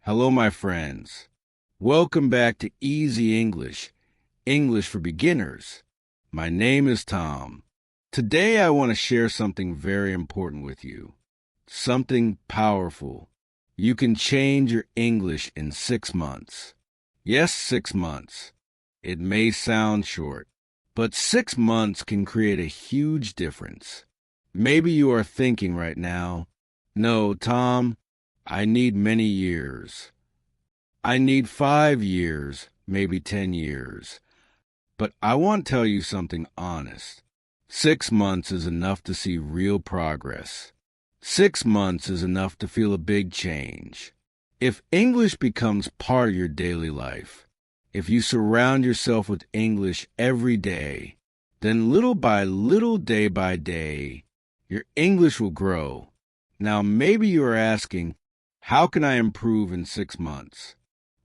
Hello, my friends. Welcome back to Easy English, English for Beginners. My name is Tom. Today I want to share something very important with you, something powerful. You can change your English in 6 months. Yes, 6 months. It may sound short, but 6 months can create a huge difference. Maybe you are thinking right now, no, Tom, I need many years. I need 5 years, maybe 10 years. But I want to tell you something honest. 6 months is enough to see real progress. 6 months is enough to feel a big change. If English becomes part of your daily life, if you surround yourself with English every day, then little by little, day by day, your English will grow. Now, maybe you are asking, how can I improve in 6 months?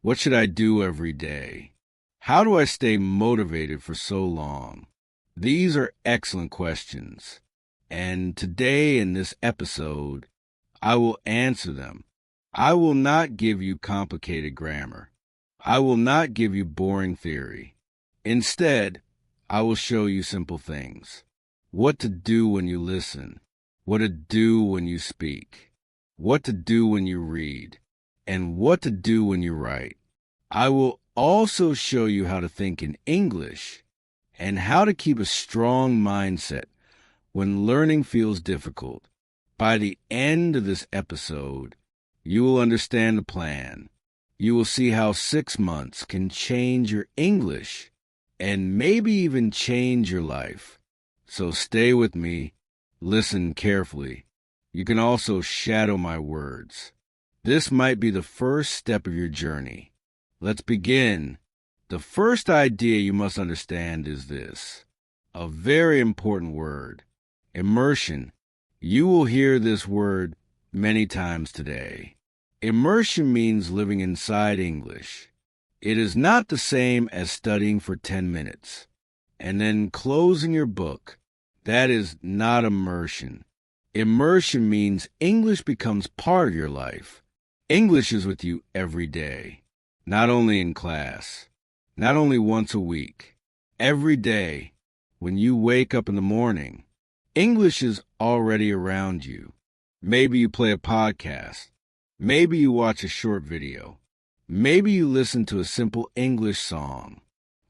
What should I do every day? How do I stay motivated for so long? These are excellent questions. And today in this episode, I will answer them. I will not give you complicated grammar. I will not give you boring theory. Instead, I will show you simple things. What to do when you listen. What to do when you speak. What to do when you read, and what to do when you write. I will also show you how to think in English and how to keep a strong mindset when learning feels difficult. By the end of this episode, you will understand the plan. You will see how 6 months can change your English and maybe even change your life. So stay with me, listen carefully. You can also shadow my words. This might be the first step of your journey. Let's begin. The first idea you must understand is this, a very important word, immersion. You will hear this word many times today. Immersion means living inside English. It is not the same as studying for 10 minutes and then closing your book. That is not immersion. Immersion means English becomes part of your life. English is with you every day, not only in class, not only once a week. Every day, when you wake up in the morning, English is already around you. Maybe you play a podcast. Maybe you watch a short video. Maybe you listen to a simple English song.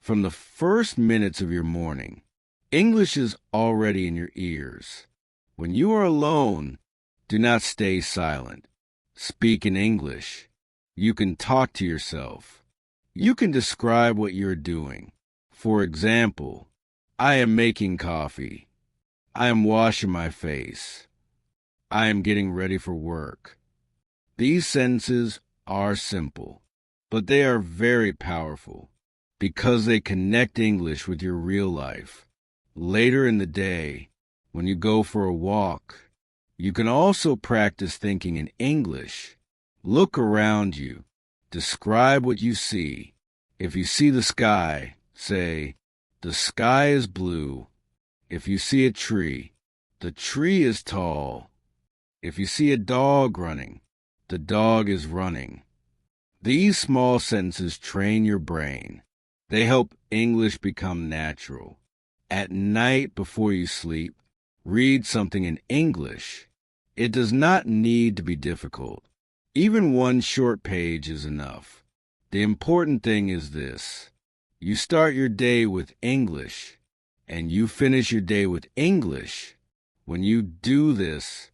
From the first minutes of your morning, English is already in your ears. When you are alone, do not stay silent. Speak in English. You can talk to yourself. You can describe what you're doing. For example, I am making coffee. I am washing my face. I am getting ready for work. These sentences are simple, but they are very powerful because they connect English with your real life. Later in the day, when you go for a walk, you can also practice thinking in English. Look around you. Describe what you see. If you see the sky, say, the sky is blue. If you see a tree, the tree is tall. If you see a dog running, the dog is running. These small sentences train your brain. They help English become natural. At night before you sleep, read something in English. It does not need to be difficult. Even one short page is enough. The important thing is this. You start your day with English, and you finish your day with English. When you do this,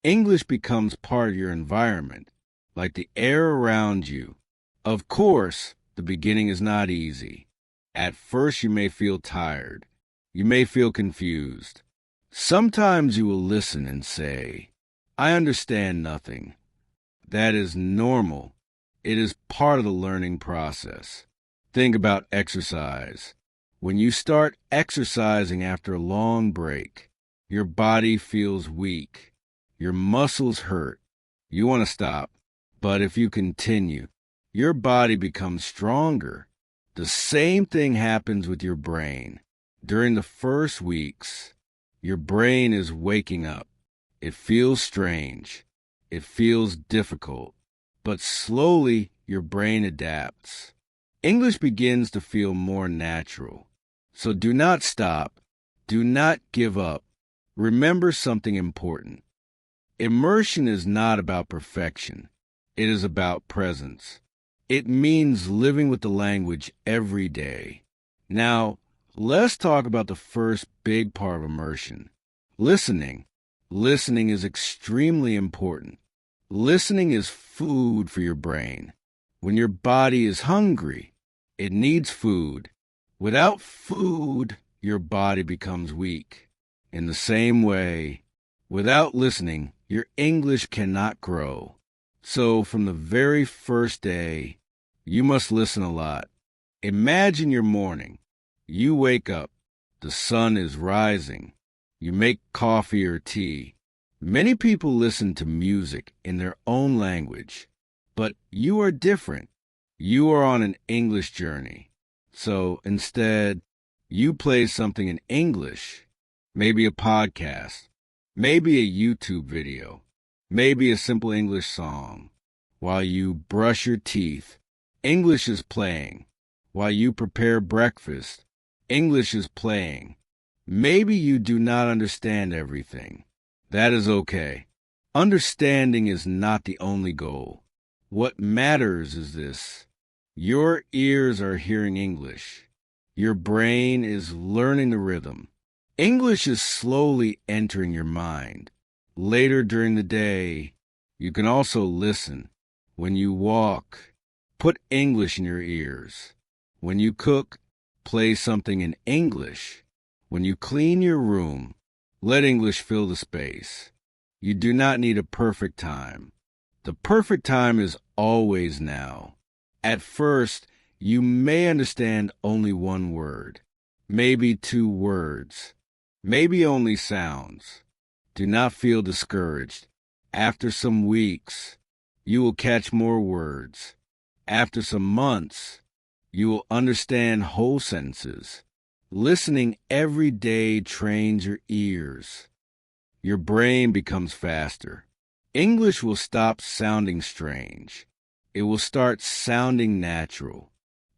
English becomes part of your environment, like the air around you. Of course, the beginning is not easy. At first you may feel tired. You may feel confused. Sometimes you will listen and say, I understand nothing. That is normal. It is part of the learning process. Think about exercise. When you start exercising after a long break, your body feels weak. Your muscles hurt. You want to stop. But if you continue, your body becomes stronger. The same thing happens with your brain. During the first weeks, your brain is waking up. It feels strange. It feels difficult. but slowly your brain adapts. English begins to feel more natural. So do not stop. Do not give up. Remember something important. Immersion is not about perfection. It is about presence. It means living with the language every day. Now, let's talk about the first big part of immersion. Listening. Listening is extremely important. Listening is food for your brain. When your body is hungry, it needs food. Without food, your body becomes weak. In the same way, without listening, your English cannot grow. So from the very first day, you must listen a lot. Imagine your morning. You wake up. The sun is rising. You make coffee or tea. Many people listen to music in their own language, but you are different. You are on an English journey. So instead, you play something in English, maybe a podcast, maybe a YouTube video, maybe a simple English song. While you brush your teeth, English is playing. While you prepare breakfast, English is playing. Maybe you do not understand everything. That is okay. Understanding is not the only goal. What matters is this. Your ears are hearing English. Your brain is learning the rhythm. English is slowly entering your mind. Later during the day, you can also listen. When you walk, put English in your ears. When you cook, play something in English. When you clean your room, let English fill the space. You do not need a perfect time. The perfect time is always now. At first, you may understand only one word, maybe two words, maybe only sounds. Do not feel discouraged. After some weeks, you will catch more words. After some months, you will understand whole sentences. Listening every day trains your ears. Your brain becomes faster. English will stop sounding strange. It will start sounding natural.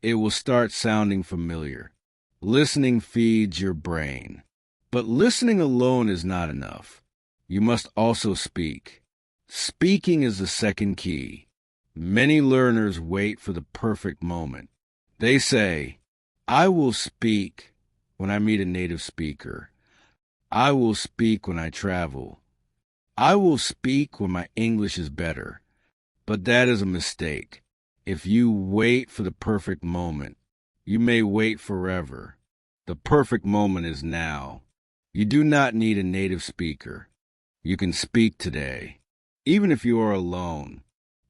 It will start sounding familiar. Listening feeds your brain. But listening alone is not enough. You must also speak. Speaking is the second key. Many learners wait for the perfect moment. They say, I will speak when I meet a native speaker. I will speak when I travel. I will speak when my English is better. But that is a mistake. If you wait for the perfect moment, you may wait forever. The perfect moment is now. You do not need a native speaker. You can speak today. Even if you are alone,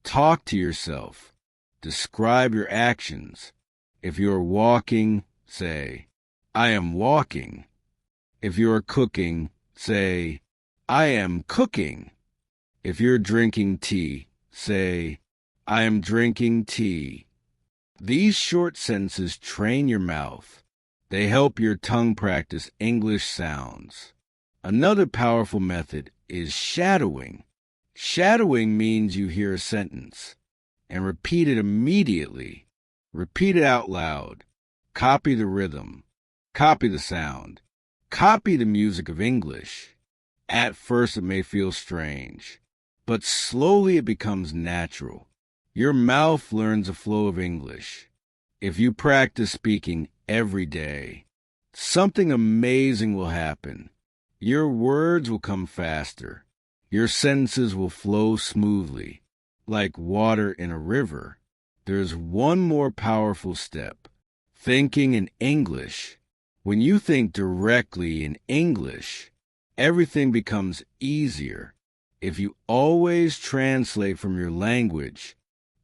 talk to yourself. Describe your actions. If you are walking, say, I am walking. If you are cooking, say, I am cooking. If you're drinking tea, say, I am drinking tea. These short sentences train your mouth. They help your tongue practice English sounds. Another powerful method is shadowing. Shadowing means you hear a sentence and repeat it immediately. Repeat it out loud. Copy the rhythm. Copy the sound. Copy the music of English. At first it may feel strange, but slowly it becomes natural. Your mouth learns a flow of English. If you practice speaking every day, something amazing will happen. Your words will come faster. Your sentences will flow smoothly, like water in a river. There's one more powerful step. Thinking in English. When you think directly in English, everything becomes easier. If you always translate from your language,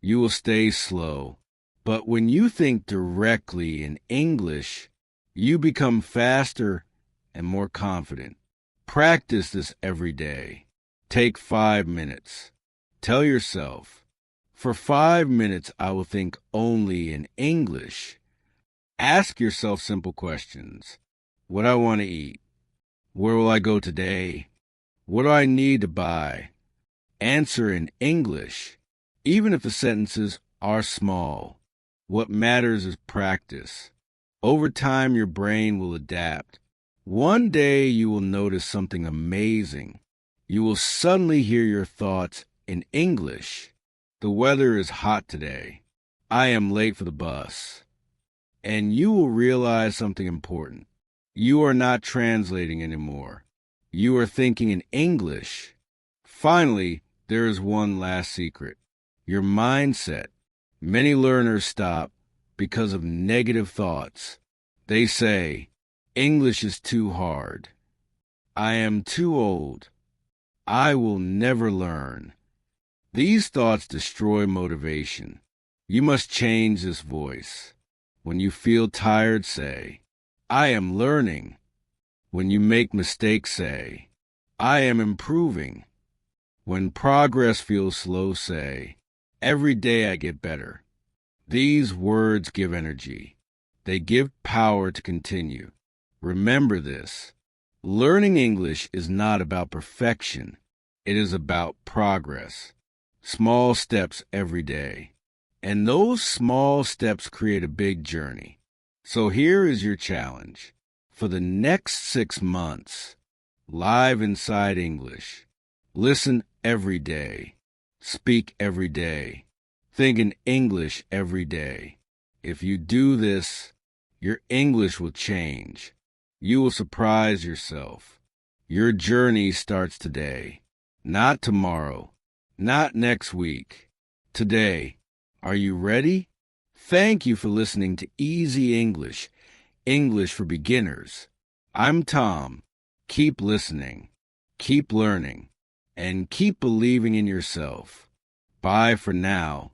you will stay slow. But when you think directly in English, you become faster and more confident. Practice this every day. Take 5 minutes. Tell yourself, for 5 minutes I will think only in English. Ask yourself simple questions. What do I want to eat? Where will I go today? What do I need to buy? Answer in English. even if the sentences are small. What matters is practice. Over time, your brain will adapt. One day, you will notice something amazing. You will suddenly hear your thoughts in English. The weather is hot today. I am late for the bus. And you will realize something important. You are not translating anymore. You are thinking in English. Finally, there is one last secret. Your mindset. Many learners stop because of negative thoughts. They say, English is too hard. I am too old. I will never learn. These thoughts destroy motivation. You must change this voice. When you feel tired, say, I am learning. When you make mistakes, say, I am improving. When progress feels slow, say, every day I get better. These words give energy. They give power to continue. Remember this. Learning English is not about perfection. It is about progress. Small steps every day. And those small steps create a big journey. So here is your challenge. For the next 6 months, live inside English. Listen every day. Speak every day. Think in English every day. If you do this, your English will change. You will surprise yourself. Your journey starts today, not tomorrow, not next week. Today. Are you ready? Thank you for listening to Easy English, English for Beginners. I'm Tom. Keep listening, keep learning, and keep believing in yourself. Bye for now.